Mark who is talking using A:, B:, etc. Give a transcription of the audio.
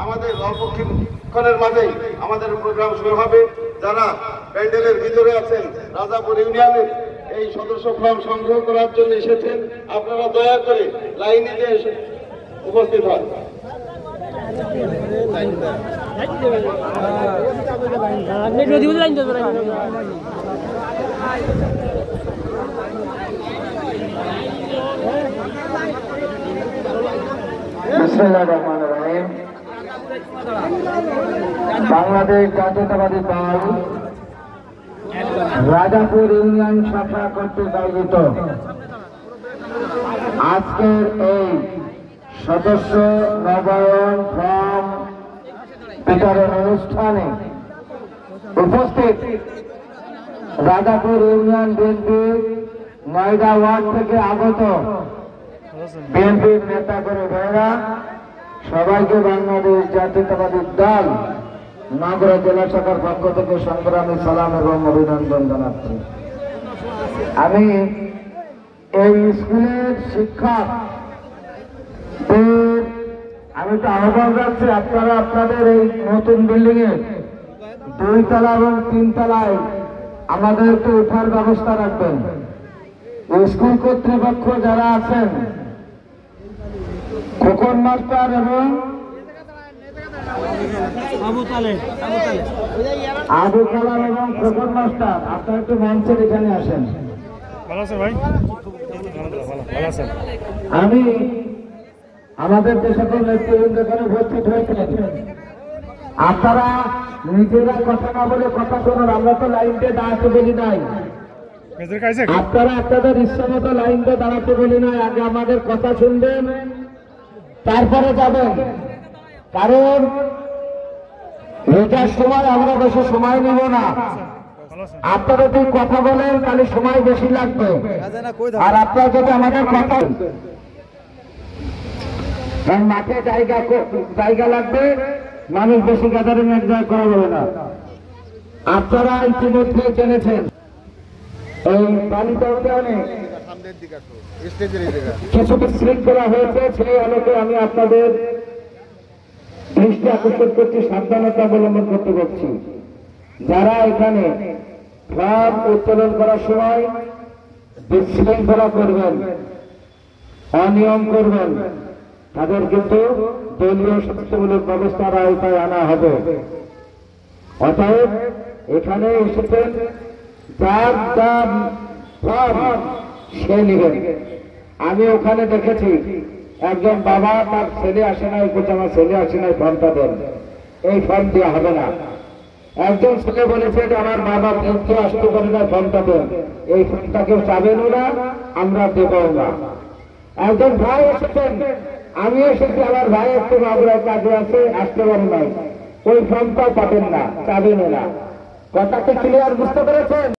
A: আমাদের অল্পক্ষণের মাঝেই আমাদের প্রোগ্রাম শুরু হবে। যারা প্যান্ডেলের ভিতরে আছেন, রাজাপুর ইউনিয়নের এই সদস্য ফর্ম সংগ্রহ করার জন্য এসেছেন, আপনারা দয়া করে লাইনে এসে উপস্থিত হন।
B: বাংলাদেশ জাতীয়তাবাদী দল রাজাপুর ইউনিয়ন শাখা কর্তৃক আয়োজিত আজকের এই সদস্য নবায়ন ফর্ম বিতরণ অনুষ্ঠানে উপস্থিত রাজাপুর ইউনিয়ন বিএনপি নয়ডা ওয়ার্ড থেকে আগত বিএনপির নেতা করে ভাইরা সবাইকে বাংলাদেশ জাতীয়তাবাদী দল নগর জেলা শাখার পক্ষ থেকে সংগ্রামী সালাম এবং অভিনন্দন জানাচ্ছি। আমি এই স্কুলের শিক্ষক আমি তো আহ্বান রাখছি, আপনারা আপনাদের এই নতুন বিল্ডিং এ 2 তলা এবং 3 তলায় আমাদের একটু উঠার ব্যবস্থা রাখবেন। স্কুল কর্তৃপক্ষ যারা আছেন, খোকন মাস্টার এবং আবু কালাম এবং খোকন মাস্টার, আপনারা একটু মঞ্চের এখানে আসেন। আমি আমাদের যে সকল নেতৃবৃন্দ এখানে উপস্থিত হয়েছেন, আপনারা নিজেরা কথা না বলে কথা শুনুন। আমরা তো লাইনতে দাঁড়াতে বলি নাই, আপনারা আপনাদের ইচ্ছা মতো লাইনতে দাঁড়াতে বলি নাই। আগে আমাদের কথা শুনবেন, তারপরে যাবেন। কারণ এটার সময় আমরা বেশি সময় নেব না। আপনারা যদি কথা বলেন তাহলে সময় বেশি লাগবে, আর আপনারা যদি আমাদের কথা, কারণ মাঠে জায়গা লাগবে, মানুষ বেশি গ্যাদারিং এক জায়গায় করা যাবে না। আপনারা ইতিমধ্যে জেনেছেন এই বালিকা উদ্যানে কিছু বিশৃঙ্খলা হয়েছে, সেই আলোকে আমি আপনাদের দৃষ্টি আকর্ষণ করছি, সাবধানতা অবলম্বন করতে বলছি। যারা এখানে ফ্ল্যাগ উত্তোলন করার সময় বিশৃঙ্খলা করবেন, অনিয়ম করবেন, তাদের কিন্তু দলীয় শাস্তিমূলক ব্যবস্থার আওতায় আনা হবে। অতএব এখানে এসেছেন, যার যার সে নেবেন। আমি ওখানে দেখেছি একজন বাবা, তার ছেলে আসে নাই, বলছে আমার ছেলে আসে নাই, ফর্মটা দেন। এই ফর্ম দেওয়া হবে না। একজন ছেলে বলেছে যে আমার বাবা কেউ আসতে পারে না, ফর্মটা দেন। এই ফর্মটা কেউ চাবেনও না, আমরা দেবও না। একজন ভাই এসেছেন, আমি এসেছি, আমার ভাই একটু মাগুরায় কাজে আছে, আসতে পারে নাই, ওই ফর্মটাও পাবেন না, চাবেনও না। কথাটি ক্লিয়ার বুঝতে পেরেছেন?